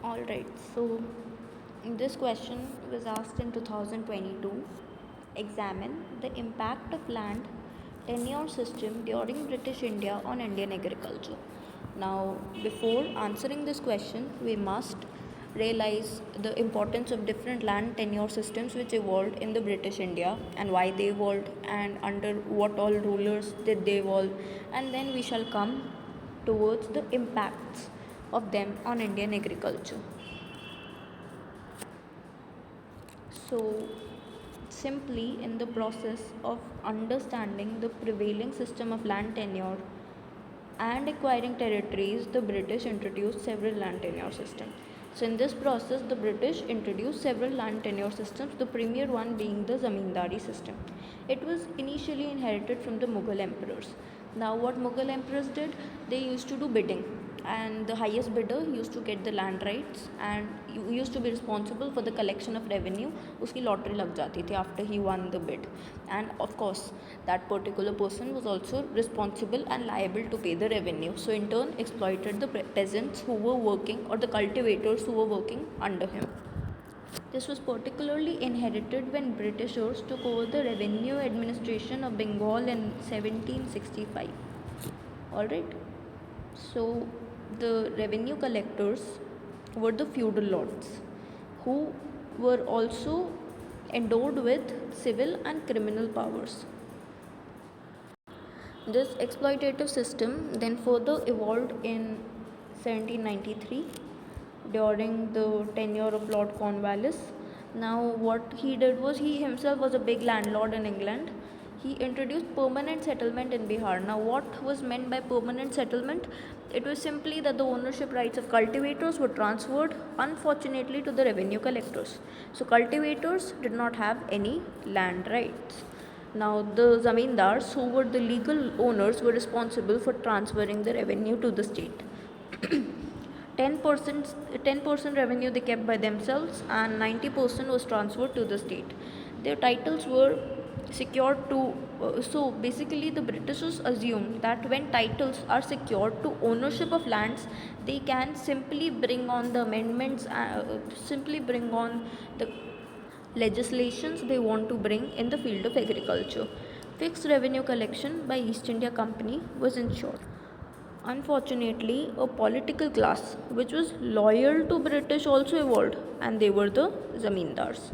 Alright, so this question was asked in 2022. Examine the impact of land tenure system during British India on Indian agriculture. Now, before answering this question, we must realize the importance of different land tenure systems which evolved in the British India and why they evolved and under what all rulers did they evolve, and then we shall come towards the impacts of them on Indian agriculture. So, simply in the process of understanding the prevailing system of land tenure and acquiring territories, the British introduced several land tenure systems. So, in this process, the British introduced several land tenure systems, the premier one being the Zamindari system. It was initially inherited from the Mughal emperors. Now, what Mughal emperors did, they used to do bidding, and the highest bidder used to get the land rights and used to be responsible for the collection of revenue. Uski lottery lag jati thi after he won the bid, and of course that particular person was also responsible and liable to pay the revenue, so in turn exploited the peasants who were working or the cultivators who were working under him. This was particularly inherited when Britishers took over the revenue administration of Bengal in 1765. Alright, so the revenue collectors were the feudal lords who were also endowed with civil and criminal powers. This exploitative system then further evolved in 1793 during the tenure of Lord Cornwallis. Now, what he did was he himself was a big landlord in England. He introduced permanent settlement in Bihar. Now, what was meant by permanent settlement? It was simply that the ownership rights of cultivators were transferred, unfortunately, to the revenue collectors. So, cultivators did not have any land rights. Now, the zamindars, who were the legal owners, were responsible for transferring the revenue to the state. 10% revenue they kept by themselves, and 90% was transferred to the state. Their titles were secured to so basically the Britishers assumed that when titles are secured to ownership of lands, they can simply bring on the amendments, simply bring on the legislations they want to bring in the field of agriculture. Fixed revenue collection by East India Company was ensured. Unfortunately, a political class which was loyal to British also evolved, and they were the zamindars.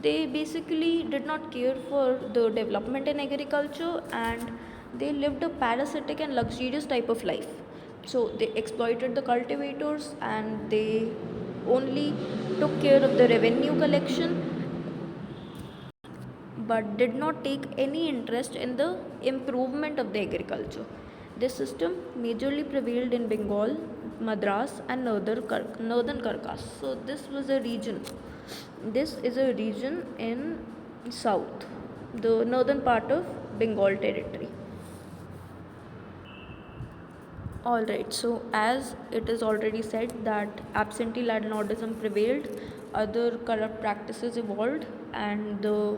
They basically did not care for the development in agriculture, and they lived a parasitic and luxurious type of life. So they exploited the cultivators, and they only took care of the revenue collection but did not take any interest in the improvement of the agriculture. This system majorly prevailed in Bengal, Madras, and northern Karkas. So this was a region. This is a region in south, the northern part of Bengal territory. Alright, so as it is already said that absentee landlordism prevailed, other corrupt practices evolved, and the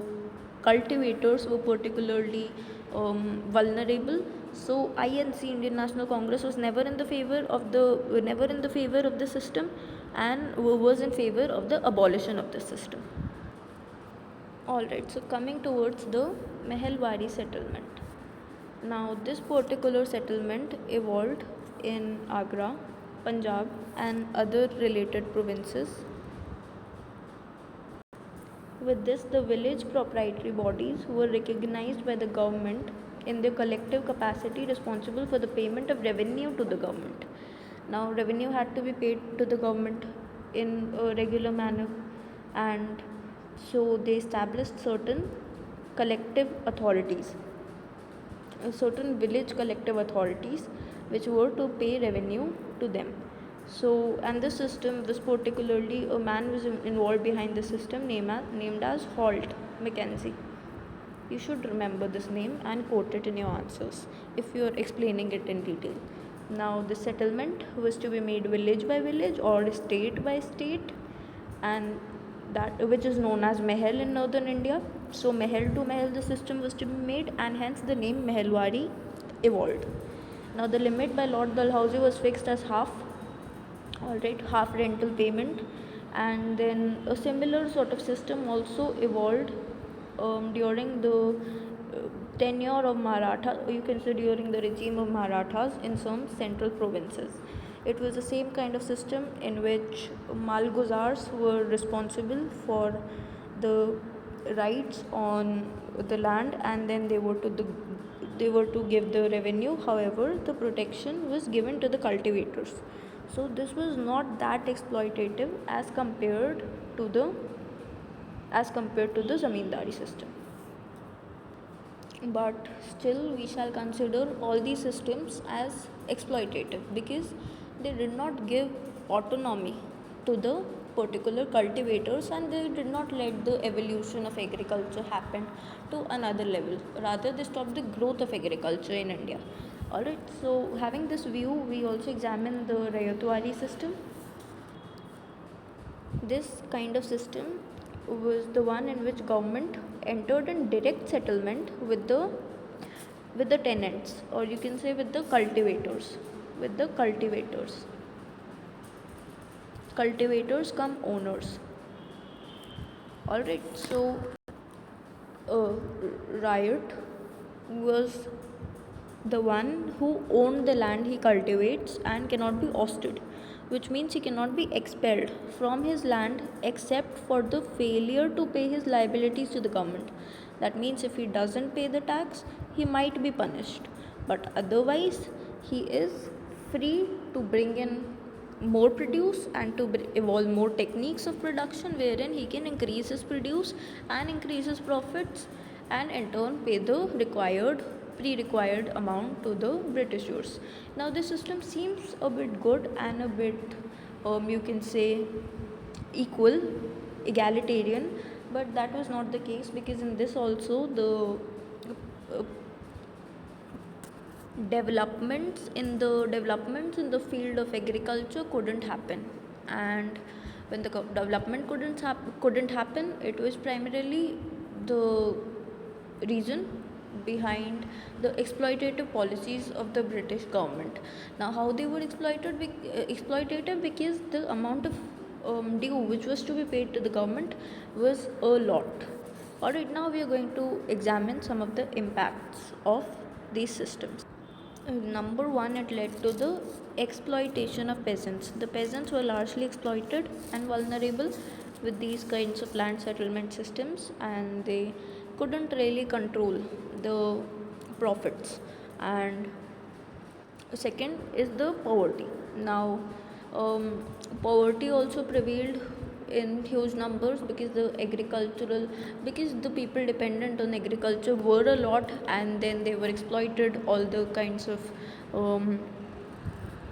cultivators were particularly vulnerable. So INC, Indian National Congress, was never in the favor of the system, and was in favor of the abolition of the system. Alright, so coming towards the Mehelwari settlement. Now, this particular settlement evolved in Agra, Punjab, and other related provinces. With this, the village proprietary bodies were recognized by the government in their collective capacity responsible for the payment of revenue to the government. Now, revenue had to be paid to the government in a regular manner, and so they established certain collective authorities, certain village collective authorities which were to pay revenue to them. So, and the system was particularly, a man was involved behind the system named as Holt Mackenzie. You should remember this name and quote it in your answers if you are explaining it in detail. Now, the settlement was to be made village by village or state by state, and that which is known as Mahel in northern India. So, Mahel to Mahel the system was to be made, and hence the name Mehelwari evolved. Now, the limit by Lord Dalhousie was fixed as half alright, half rental payment. And then a similar sort of system also evolved during the tenure of Maratha, or you can say during the regime of Marathas in some central provinces. It was the same kind of system in which Malguzars were responsible for the rights on the land, and then they were to give the revenue. However, the protection was given to the cultivators. So this was not that exploitative as compared to the zamindari system. But still we shall consider all these systems as exploitative, because they did not give autonomy to the particular cultivators, and they did not let the evolution of agriculture happen to another level. Rather, they stopped the growth of agriculture in India. Alright, so having this view, we also examine the Rayatwari system. This kind of system was the one in which government entered in direct settlement with the tenants, or you can say with the cultivators come owners. Alright, so Riot was the one who owned the land he cultivates and cannot be ousted, which means he cannot be expelled from his land except for the failure to pay his liabilities to the government. That means if he doesn't pay the tax, he might be punished, but otherwise he is free to bring in more produce and to evolve more techniques of production, wherein he can increase his produce and increase his profits, and in turn pay the pre-required amount to the Britishers. Now this system seems a bit good and a bit you can say egalitarian, but that was not the case, because in this also the uh, developments in the field of agriculture couldn't happen. And when the development couldn't happen, it was primarily the reason behind the exploitative policies of the British government. Now how they were exploitative, because the amount of due which was to be paid to the government was a lot. Alright, now we are going to examine some of the impacts of these systems. Number one, it led to the exploitation of peasants. The peasants were largely exploited and vulnerable with these kinds of land settlement systems, and they couldn't really control the profits. And second is the poverty. Now, poverty also prevailed in huge numbers, because the people dependent on agriculture were a lot, and then they were exploited. All the kinds of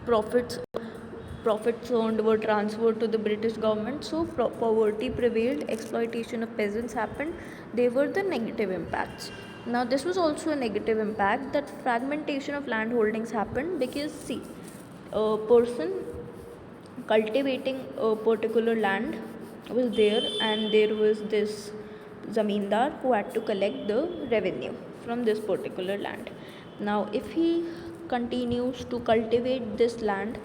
profits earned were transferred to the British government. So poverty prevailed, exploitation of peasants happened. They were the negative impacts. Now this was also a negative impact, that fragmentation of land holdings happened, because see, a person cultivating a particular land was there, and there was this zamindar who had to collect the revenue from this particular land. Now if he continues to cultivate this land,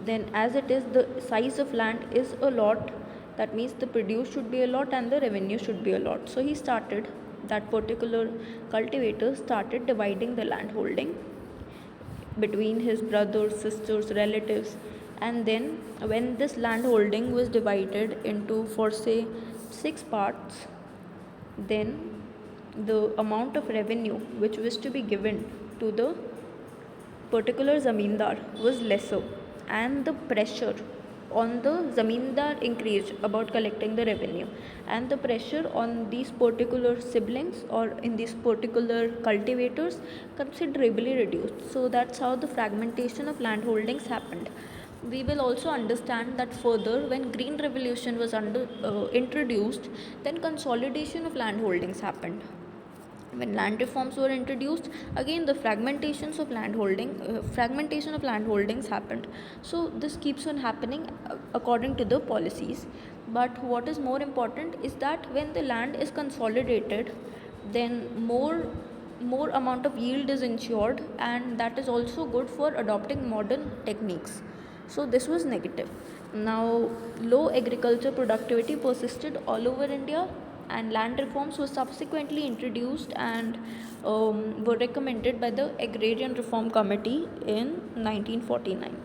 then as it is, the size of land is a lot, that means the produce should be a lot and the revenue should be a lot. So that particular cultivator started dividing the land holding between his brothers, sisters, relatives. And then when this land holding was divided into, for say, 6 parts, then the amount of revenue which was to be given to the particular zamindar was lesser, and the pressure on the zamindar increased about collecting the revenue, and the pressure on these particular siblings or in these particular cultivators considerably reduced. So that's how the fragmentation of land holdings happened. We will also understand that further, when green revolution was introduced, then consolidation of land holdings happened. When land reforms were introduced, again the fragmentation of land holdings happened. So this keeps on happening according to the policies. But what is more important is that when the land is consolidated, then more amount of yield is ensured, and that is also good for adopting modern techniques. So this was negative. Now, low agriculture productivity persisted all over India, and land reforms were subsequently introduced and were recommended by the Agrarian Reform Committee in 1949.